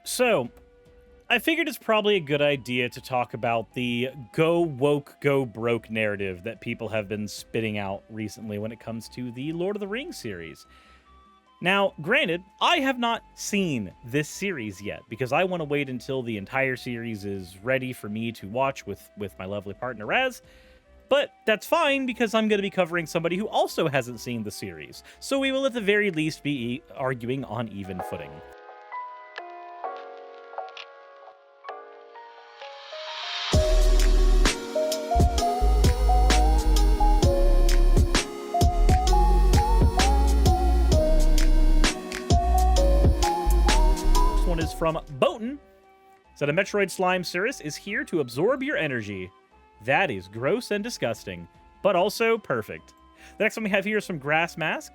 So, I figured it's probably a good idea to talk about the go woke, go broke narrative that people have been spitting out recently when it comes to the Lord of the Rings series. Now, granted, I have not seen this series yet because I want to wait until the entire series is ready for me to watch with my lovely partner Raz. But that's fine because I'm going to be covering somebody who also hasn't seen the series. So we will at the very least be arguing on even footing. Is from Boaton. Said a Metroid slime Suris is here to absorb your energy. That is gross and disgusting, but also perfect. The next one we have here is from Grass Mask.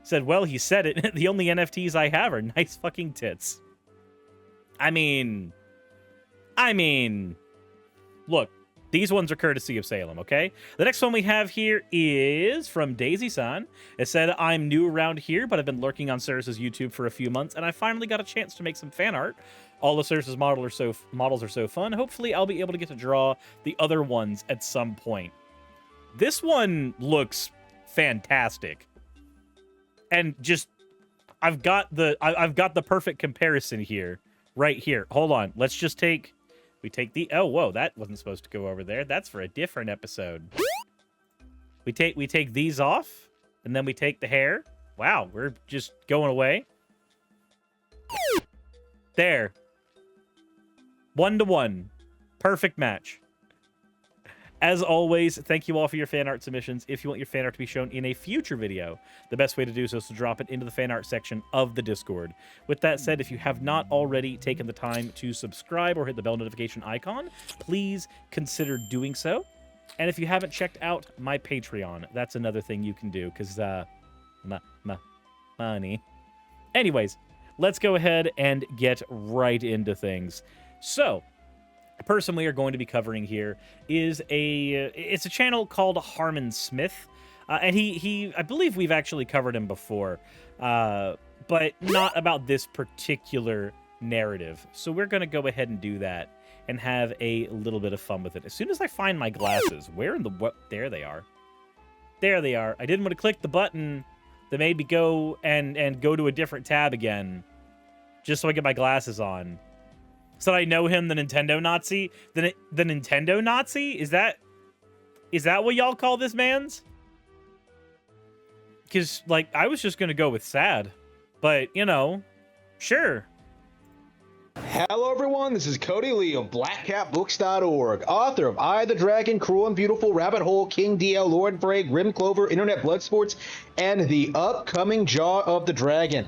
Said, well, he said it. The only NFTs I have are nice fucking tits. I mean, look, these ones are courtesy of Salem, okay? The next one we have here is from Daisy-san. It said, I'm new around here, but I've been lurking on Suris' YouTube for a few months, and I finally got a chance to make some fan art. All of Suris' models are so fun. Hopefully, I'll be able to get to draw the other ones at some point. This one looks fantastic. And just, I've got the perfect comparison here, right here. Hold on, let's just take... We take the... Oh, whoa, that wasn't supposed to go over there. That's for a different episode. We take these off, and then we take the hair. Wow, we're just going away. There. 1-to-1. Perfect match. As always, thank you all for your fan art submissions. If you want your fan art to be shown in a future video, the best way to do so is to drop it into the fan art section of the Discord. With that said, if you have not already taken the time to subscribe or hit the bell notification icon, please consider doing so. And if you haven't checked out my Patreon, that's another thing you can do, because, money. Anyways, let's go ahead and get right into things. So... the person we are going to be covering here is it's a channel called Harmon Smith, and he I believe we've actually covered him before, but not about this particular narrative. So we're going to go ahead and do that and have a little bit of fun with it. As soon as I find my glasses, where in the what? There they are. There they are. I didn't want to click the button that made me go and go to a different tab again, just so I get my glasses on. So I know him, the Nintendo Nazi? The Nintendo Nazi? Is that what y'all call this man's? Because, like, I was just going to go with sad. But, you know, sure. Hello, everyone. This is Cody Lee of BlackCatBooks.org, author of I, the Dragon, Cruel and Beautiful, Rabbit Hole, King DL, Lord Frey, Grim Clover, Internet Blood Sports, and the upcoming Jaw of the Dragon.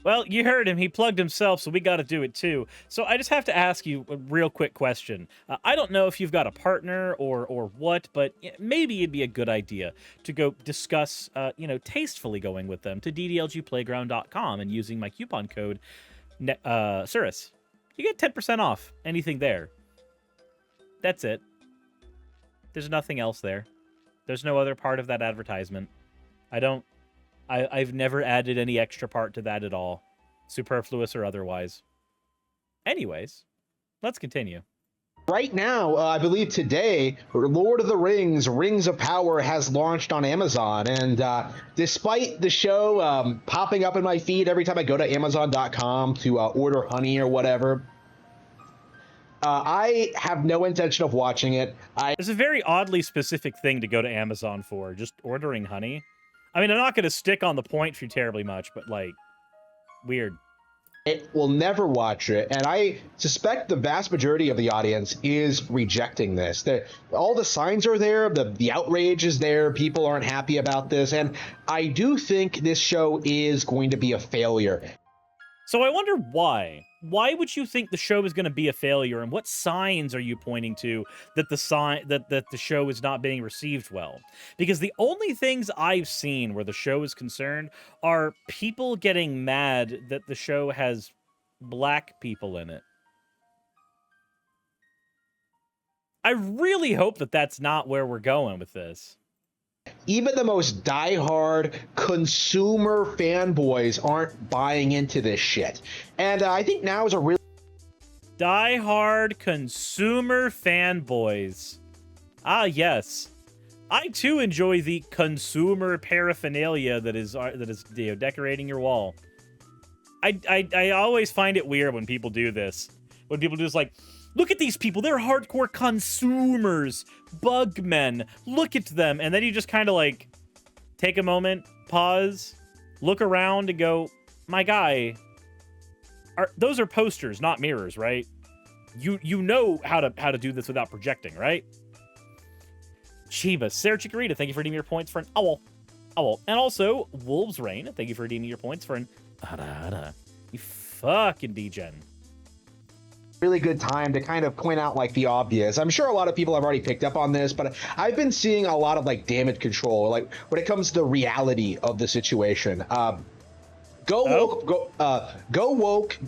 Well, you heard him. He plugged himself, so we got to do it too. So I just have to ask you a real quick question. I don't know if you've got a partner or what, but maybe it'd be a good idea to go discuss, tastefully going with them to ddlgplayground.com and using my coupon code Suris. You get 10% off anything there. That's it. There's nothing else there. There's no other part of that advertisement. I've never added any extra part to that at all, superfluous or otherwise. Anyways, let's continue. Right now, I believe today, Lord of the Rings, Rings of Power has launched on Amazon. And despite the show popping up in my feed every time I go to Amazon.com to order honey or whatever, I have no intention of watching it. It's a very oddly specific thing to go to Amazon for, just ordering honey. I mean, I'm not going to stick on the point too terribly much, but, like, weird. It will never watch it, and I suspect the vast majority of the audience is rejecting this. All the signs are there, the outrage is there, people aren't happy about this, and I do think this show is going to be a failure. So I wonder why. Why would you think the show is going to be a failure, and what signs are you pointing to that the show is not being received well? Because the only things I've seen where the show is concerned are people getting mad that the show has black people in it. I really hope that that's not where we're going with this. Even the most diehard consumer fanboys aren't buying into this shit. And I think now is a really... Die-hard consumer fanboys. Ah, yes. I too enjoy the consumer paraphernalia that is decorating your wall. I always find it weird when people do this. When people do this, like, look at these people. They're hardcore consumers. Bug men. Look at them. And then you just kind of, like, take a moment, pause, look around, and go, my guy, those are posters, not mirrors, right? You know how to do this without projecting, right? Chiba, Sarah Chikorita, thank you for redeeming your points for an owl. Owl. And also, Wolves Rain, thank you for redeeming your points for an ada. You fucking degen. Really good time to kind of point out like the obvious. I'm sure a lot of people have already picked up on this, but I've been seeing a lot of like damage control, like when it comes to the reality of the situation. Go woke,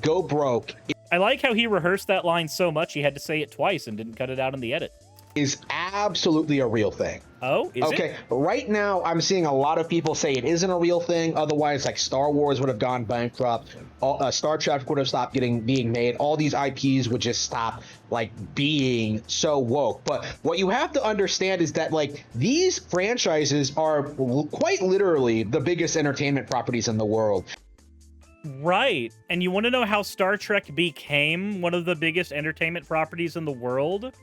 go broke. I like how he rehearsed that line so much he had to say it twice and didn't cut it out in the edit. Is absolutely a real thing. Oh, is it? Okay, right now I'm seeing a lot of people say it isn't a real thing. Otherwise, like Star Wars would have gone bankrupt. Star Trek would have stopped being made. All these IPs would just stop like being so woke. But what you have to understand is that like these franchises are quite literally the biggest entertainment properties in the world. Right. And you want to know how Star Trek became one of the biggest entertainment properties in the world?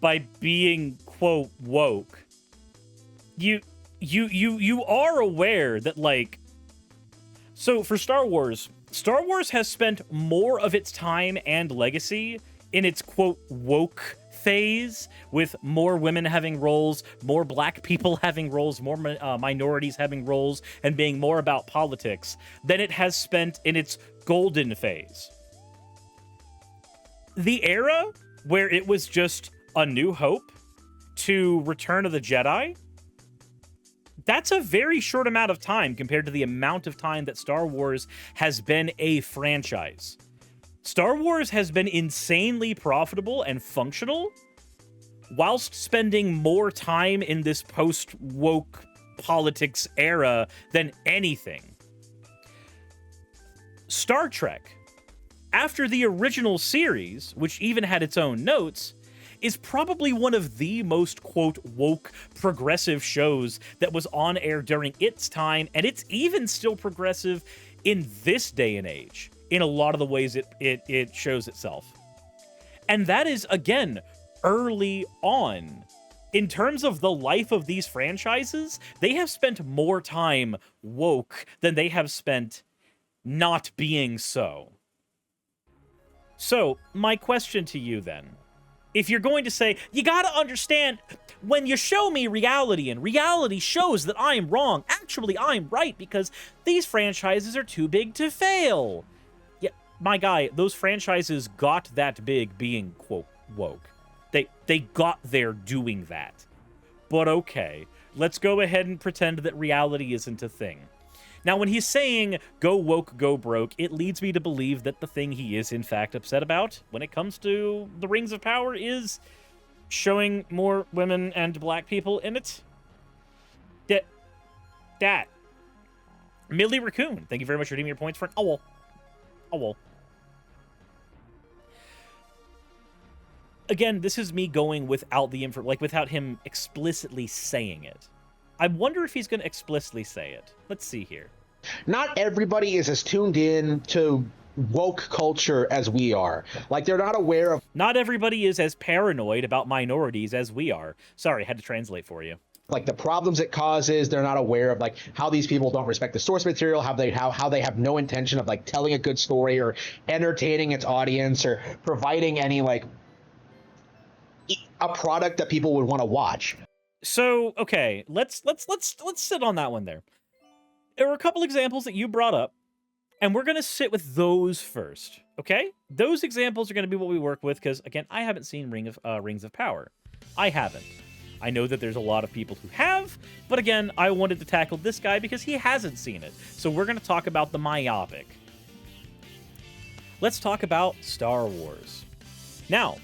By being, quote, woke. You are aware that, like... So, for Star Wars has spent more of its time and legacy in its, quote, woke phase, with more women having roles, more black people having roles, more minorities having roles, and being more about politics, than it has spent in its golden phase. The era where it was just A New Hope to Return of the Jedi, that's a very short amount of time compared to the amount of time that Star Wars has been a franchise. Star Wars has been insanely profitable and functional whilst spending more time in this post-woke politics era than anything. Star Trek, after the original series, which even had its own notes, is probably one of the most, quote, woke progressive shows that was on air during its time, and it's even still progressive in this day and age, in a lot of the ways it shows itself. And that is, again, early on. In terms of the life of these franchises, they have spent more time woke than they have spent not being so. So, my question to you then, if you're going to say, you gotta understand, when you show me reality and reality shows that I'm wrong, actually I'm right because these franchises are too big to fail. Yeah, my guy, those franchises got that big being, quote, woke. They got there doing that. But okay, let's go ahead and pretend that reality isn't a thing. Now, when he's saying, go woke, go broke, it leads me to believe that the thing he is, in fact, upset about when it comes to the Rings of Power is showing more women and black people in it. Dat. Millie Raccoon, thank you very much for redeeming your points for an owl. Owl. Again, this is me going without the info, like without him explicitly saying it. I wonder if he's going to explicitly say it. Let's see here. Not everybody is as tuned in to woke culture as we are. Like, they're not aware of... Not everybody is as paranoid about minorities as we are. Sorry, I had to translate for you. Like, the problems it causes. They're not aware of, like, how these people don't respect the source material, how they have no intention of, like, telling a good story or entertaining its audience or providing any, like, a product that people would want to watch. So, okay, let's sit on that one there. There were a couple examples that you brought up, and we're going to sit with those first, okay? Those examples are going to be what we work with, because, again, I haven't seen Rings of Power. I haven't. I know that there's a lot of people who have, but again, I wanted to tackle this guy because he hasn't seen it. So we're going to talk about the myopic. Let's talk about Star Wars. Now,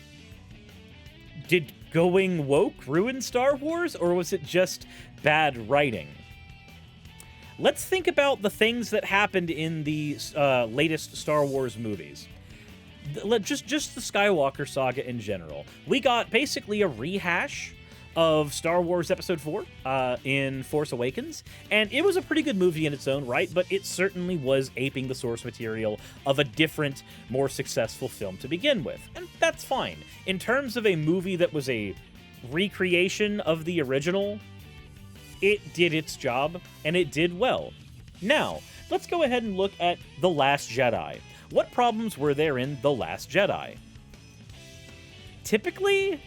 did going woke ruin Star Wars, or was it just bad writing? Let's think about the things that happened in the latest Star Wars movies. just the Skywalker saga in general. We got basically a rehash of Star Wars Episode 4 in Force Awakens, and it was a pretty good movie in its own right, but it certainly was aping the source material of a different, more successful film to begin with, and that's fine. In terms of a movie that was a recreation of the original, it did its job, and it did well. Now, let's go ahead and look at The Last Jedi. What problems were there in The Last Jedi? Typically,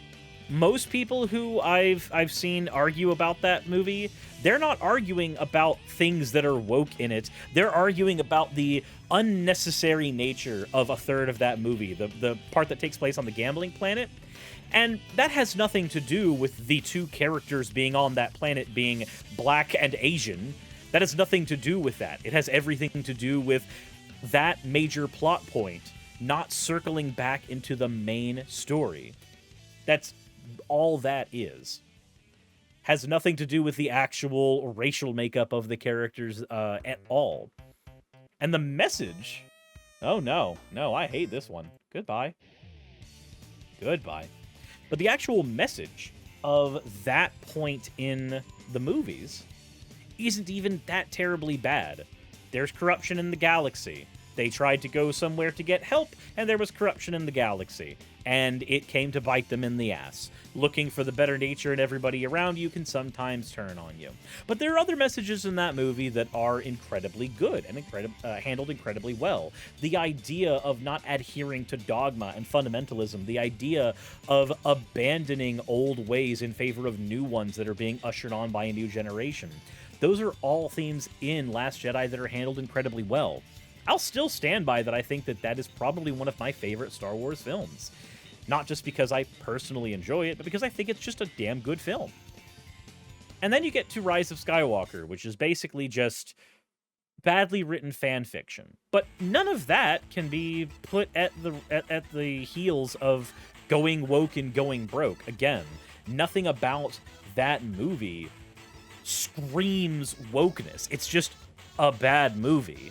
most people who I've seen argue about that movie, they're not arguing about things that are woke in it. They're arguing about the unnecessary nature of a third of that movie, the part that takes place on the gambling planet. And that has nothing to do with the two characters being on that planet being black and Asian. That has nothing to do with that. It has everything to do with that major plot point not circling back into the main story. That's all that is. Has nothing to do with the actual racial makeup of the characters at all. And the message... Oh, no. No, I hate this one. Goodbye. Goodbye. But the actual message of that point in the movies isn't even that terribly bad. There's corruption in the galaxy. They tried to go somewhere to get help, and there was corruption in the galaxy. And it came to bite them in the ass. Looking for the better nature in everybody around you can sometimes turn on you. But there are other messages in that movie that are incredibly good and handled incredibly well. The idea of not adhering to dogma and fundamentalism, the idea of abandoning old ways in favor of new ones that are being ushered on by a new generation. Those are all themes in Last Jedi that are handled incredibly well. I'll still stand by that. I think that is probably one of my favorite Star Wars films. Not just because I personally enjoy it, but because I think it's just a damn good film. And then you get to Rise of Skywalker, which is basically just badly written fan fiction. But none of that can be put at the heels of going woke and going broke. Again, nothing about that movie screams wokeness. It's just a bad movie.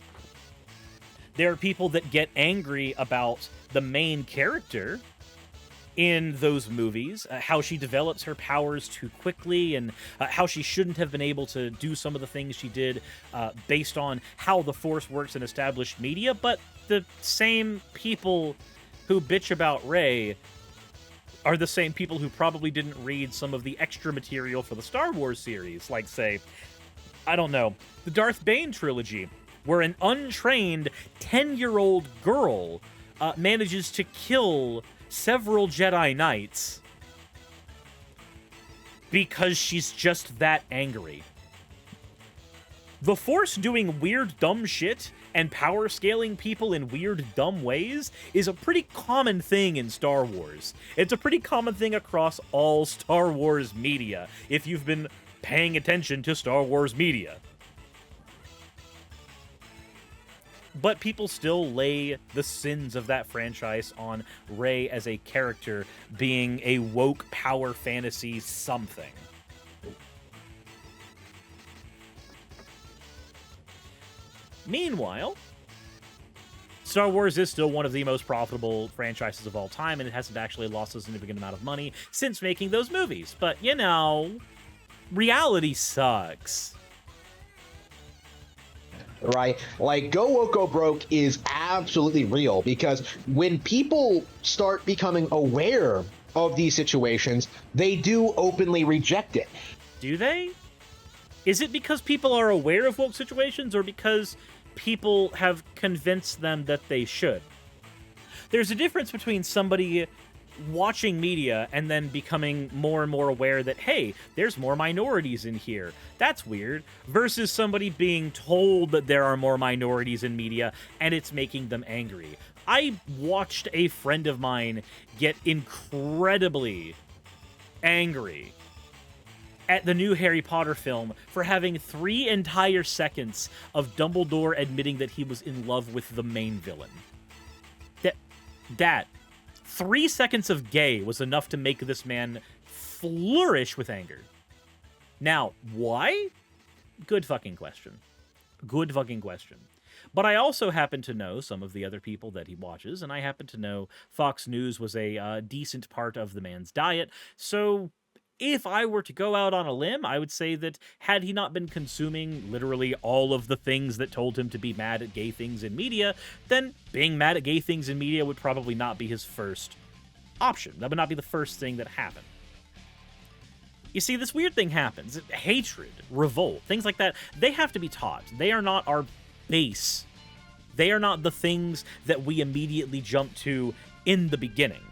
There are people that get angry about the main character in those movies, how she develops her powers too quickly, and how she shouldn't have been able to do some of the things she did based on how the Force works in established media. But the same people who bitch about Rey are the same people who probably didn't read some of the extra material for the Star Wars series, like, say, I don't know, the Darth Bane trilogy, where an untrained 10-year-old girl manages to kill several Jedi Knights because she's just that angry. The Force doing weird, dumb shit and power scaling people in weird, dumb ways is a pretty common thing in Star Wars. It's a pretty common thing across all Star Wars media, if you've been paying attention to Star Wars media. But people still lay the sins of that franchise on Rey as a character being a woke power fantasy something. Meanwhile, Star Wars is still one of the most profitable franchises of all time, and it hasn't actually lost a significant amount of money since making those movies. But, you know, reality sucks. Right? Like, go woke, go broke is absolutely real, because when people start becoming aware of these situations, they do openly reject it. Do they? Is it because people are aware of woke situations, or because people have convinced them that they should? There's a difference between somebody watching media and then becoming more and more aware that, hey, there's more minorities in here. That's weird. Versus somebody being told that there are more minorities in media and it's making them angry. I watched a friend of mine get incredibly angry at the new Harry Potter film for having 3 entire seconds of Dumbledore admitting that he was in love with the main villain. That 3 seconds of gay was enough to make this man flourish with anger. Now, why? Good fucking question. Good fucking question. But I also happen to know some of the other people that he watches, and I happen to know Fox News was a decent part of the man's diet. So if I were to go out on a limb, I would say that had he not been consuming literally all of the things that told him to be mad at gay things in media, then being mad at gay things in media would probably not be his first option. That would not be the first thing that happened. You see, this weird thing happens. Hatred, revolt, things like that, they have to be taught. They are not our base. They are not the things that we immediately jump to in the beginning.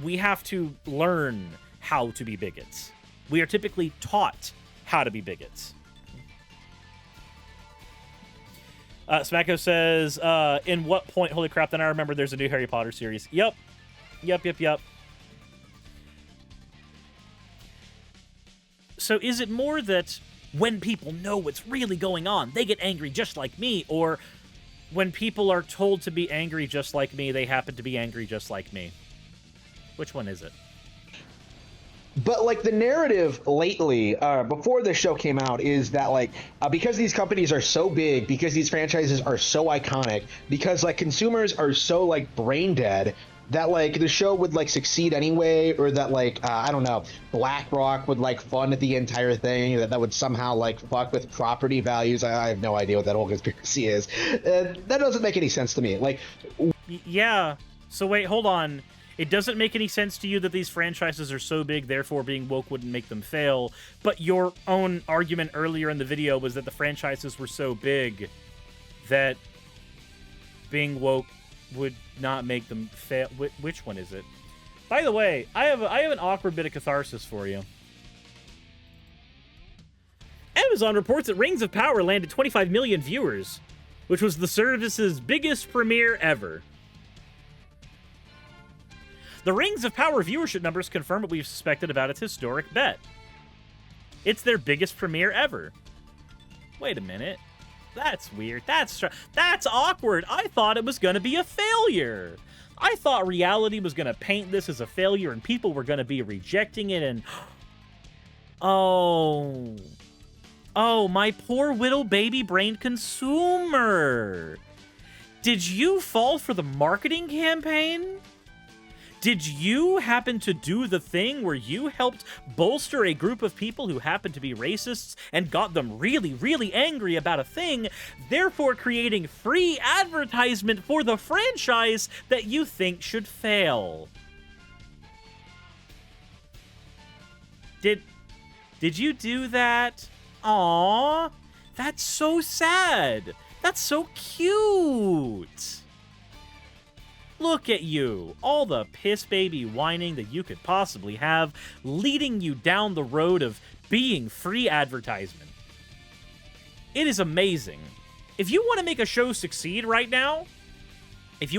We have to learn how to be bigots. We are typically taught how to be bigots. Smacko says, in what point, holy crap, then I remember there's a new Harry Potter series. Yep. So is it more that when people know what's really going on, they get angry just like me, or when people are told to be angry just like me, they happen to be angry just like me? Which one is it? But like the narrative lately, before this show came out, is that like because these companies are so big, because these franchises are so iconic, because like consumers are so like brain dead, that like the show would like succeed anyway, or that like I don't know, BlackRock would like fund the entire thing, that would somehow like fuck with property values. I have no idea what that whole conspiracy is. That doesn't make any sense to me. Like, yeah. So wait, hold on. It doesn't make any sense to you that these franchises are so big, therefore being woke wouldn't make them fail. But your own argument earlier in the video was that the franchises were so big that being woke would not make them fail. Which one is it? By the way, I have an awkward bit of catharsis for you. Amazon reports that Rings of Power landed 25 million viewers, which was the service's biggest premiere ever. The Rings of Power viewership numbers confirm what we've suspected about its historic bet. It's their biggest premiere ever. Wait a minute. That's weird. That's awkward. I thought it was going to be a failure. I thought reality was going to paint this as a failure and people were going to be rejecting it and... Oh, my poor little baby-brained consumer. Did you fall for the marketing campaign? Did you happen to do the thing where you helped bolster a group of people who happened to be racists and got them really, really angry about a thing, therefore creating free advertisement for the franchise that you think should fail? Did you do that? Aww, that's so sad. That's so cute. Look at you, all the piss baby whining that you could possibly have, leading you down the road of being free advertisement. It is amazing. If you want to make a show succeed right now, you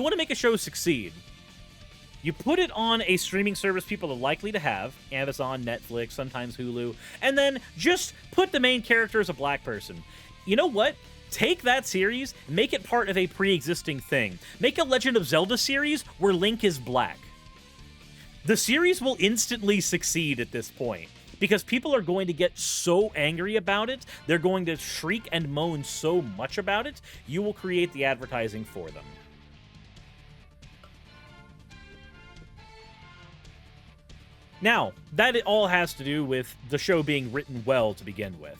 put it on a streaming service people are likely to have, Amazon, Netflix, sometimes Hulu, and then just put the main character as a black person. You know what? Take that series, make it part of a pre-existing thing. Make a Legend of Zelda series where Link is black. The series will instantly succeed at this point, because people are going to get so angry about it, they're going to shriek and moan so much about it, you will create the advertising for them. Now, that it all has to do with the show being written well to begin with.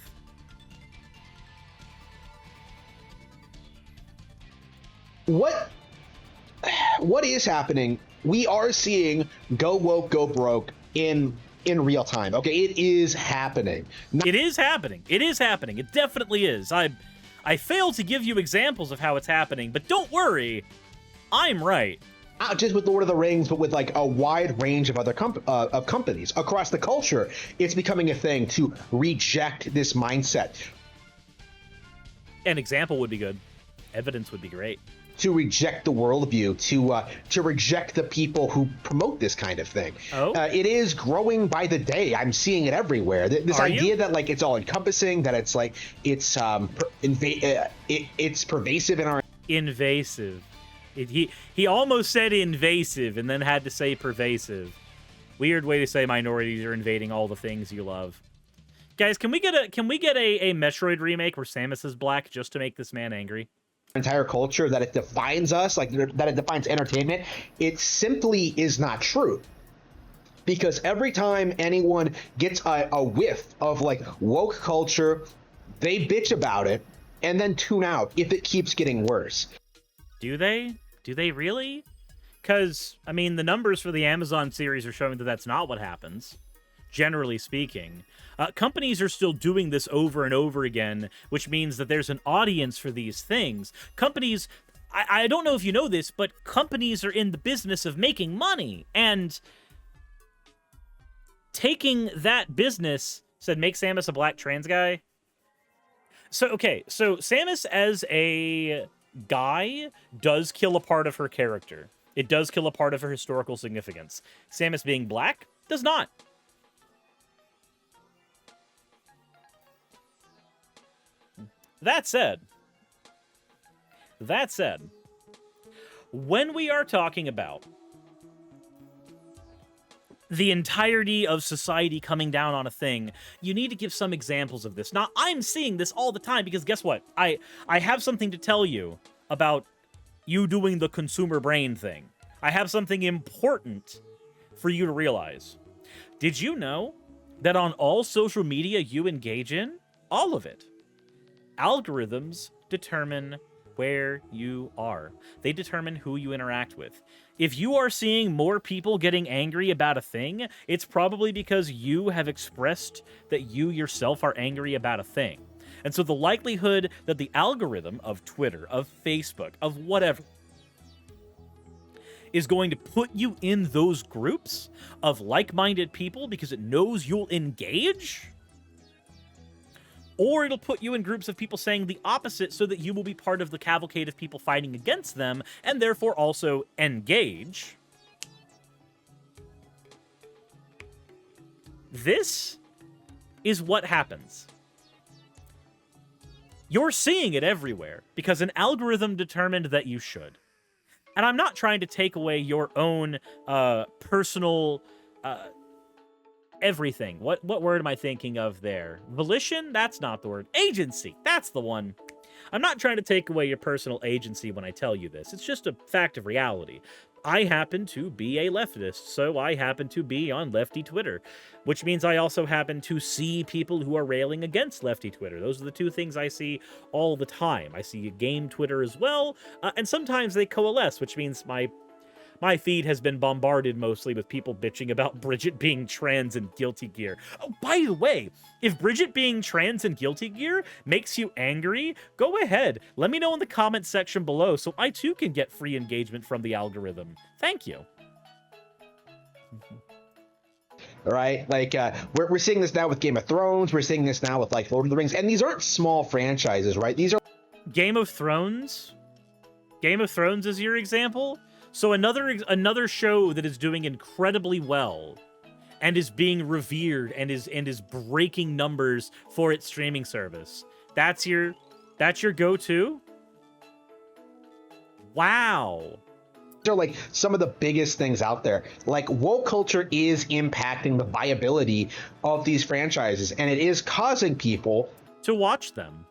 What is happening? We are seeing go woke, go broke in real time. Okay, it is happening. It is happening. It definitely is. I failed to give you examples of how it's happening, but don't worry, I'm right. Not just with Lord of the Rings, but with like a wide range of other companies across the culture. It's becoming a thing to reject this mindset. An example would be good. Evidence would be great. To reject the worldview, to reject the people who promote this kind of thing. Oh, it is growing by the day. I'm seeing it everywhere. This idea that like it's all encompassing, that it's like it's pervasive in our invasive. He almost said invasive and then had to say pervasive. Weird way to say minorities are invading all the things you love. Guys, can we get a Metroid remake where Samus is black just to make this man angry? entire culture, that it defines us, like that it defines entertainment, it simply is not true. Because every time anyone gets a whiff of like woke culture, they bitch about it and then tune out if it keeps getting worse. Do they? Do they really? Because, I mean, the numbers for the Amazon series are showing that that's not what happens, generally speaking. Companies are still doing this over and over again, which means that there's an audience for these things. Companies, I don't know if you know this, but companies are in the business of making money. And taking that business, said make Samus a black trans guy. So, okay, so Samus as a guy does kill a part of her character. It does kill a part of her historical significance. Samus being black does not. That said, when we are talking about the entirety of society coming down on a thing, you need to give some examples of this. Now, I'm seeing this all the time because guess what? I have something to tell you about you doing the consumer brain thing. I have something important for you to realize. Did you know that on all social media you engage in, all of it, algorithms determine where you are. They determine who you interact with. If you are seeing more people getting angry about a thing, it's probably because you have expressed that you yourself are angry about a thing. And so the likelihood that the algorithm of Twitter, of Facebook, of whatever, is going to put you in those groups of like-minded people because it knows you'll engage, or it'll put you in groups of people saying the opposite so that you will be part of the cavalcade of people fighting against them and therefore also engage. This is what happens. You're seeing it everywhere because an algorithm determined that you should. And I'm not trying to take away your own personal everything. What word am I thinking of there? Volition? That's not the word. Agency. That's the one. I'm not trying to take away your personal agency when I tell you this. It's just a fact of reality. I happen to be a leftist, so I happen to be on lefty Twitter, which means I also happen to see people who are railing against lefty Twitter. Those are the two things I see all the time. I see game Twitter as well, and sometimes they coalesce, which means my feed has been bombarded mostly with people bitching about Bridget being trans and Guilty Gear. Oh, by the way, if Bridget being trans and Guilty Gear makes you angry, go ahead. Let me know in the comments section below so I too can get free engagement from the algorithm. Thank you. Right? Like, we're seeing this now with Game of Thrones. We're seeing this now with, like, Lord of the Rings. And these aren't small franchises, right? These are... Game of Thrones? Game of Thrones is your example? So another show that is doing incredibly well and is being revered and is breaking numbers for its streaming service. That's your go-to? Wow. They're like some of the biggest things out there. Like, woke culture is impacting the viability of these franchises, and it is causing people to watch them.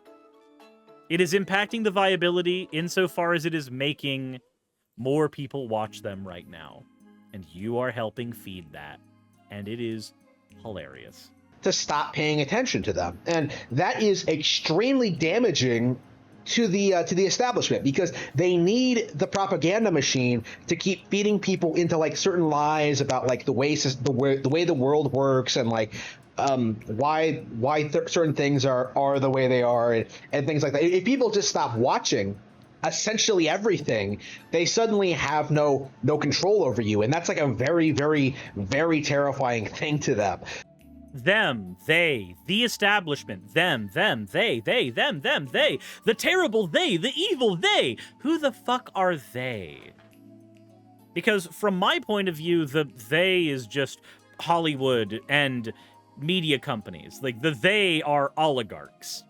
It is impacting the viability insofar as it is making more people watch them right now, and you are helping feed that, and it is hilarious. To stop paying attention to them, and that is extremely damaging to the establishment, because they need the propaganda machine to keep feeding people into like certain lies about like the way the world works, and like why certain things are the way they are, and things like that. If people just stop watching essentially everything, they suddenly have no control over you, and that's like a very, very, very terrifying thing to them. Them, they, the establishment, them, they, them, they, the terrible they, the evil they. Who the fuck are they? Because from my point of view, the they is just Hollywood and media companies. Like, the they are oligarchs.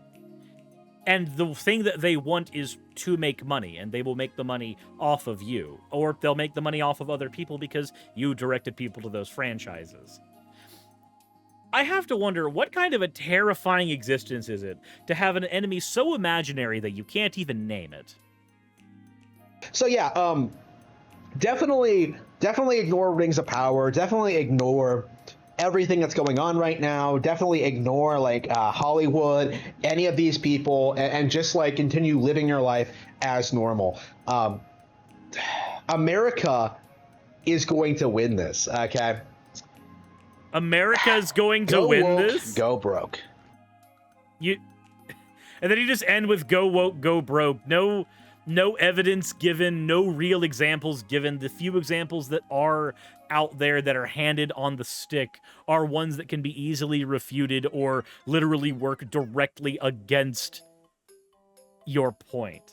And the thing that they want is to make money, and they will make the money off of you. Or they'll make the money off of other people because you directed people to those franchises. I have to wonder, what kind of a terrifying existence is it to have an enemy so imaginary that you can't even name it? So yeah, definitely ignore Rings of Power. Definitely ignore everything that's going on right now. Definitely ignore like Hollywood, any of these people, and just like continue living your life as normal. America is going to win this. Okay. America's going to Go win woke, this. go broke. You, and then you just end with "Go woke, go broke." No evidence given, no real examples given. The few examples that are out there that are handed on the stick are ones that can be easily refuted or literally work directly against your point.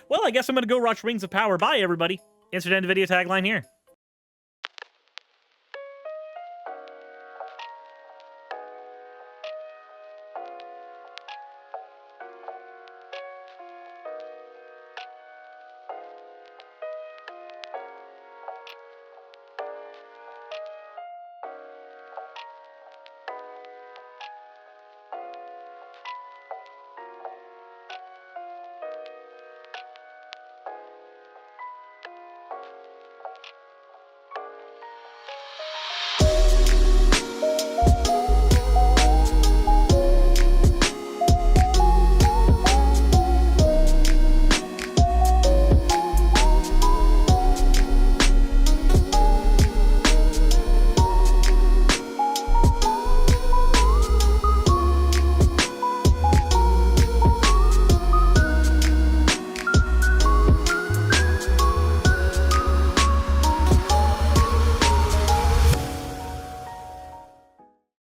Well, I guess I'm going to go watch Rings of Power. Bye, everybody. Insert end video tagline here.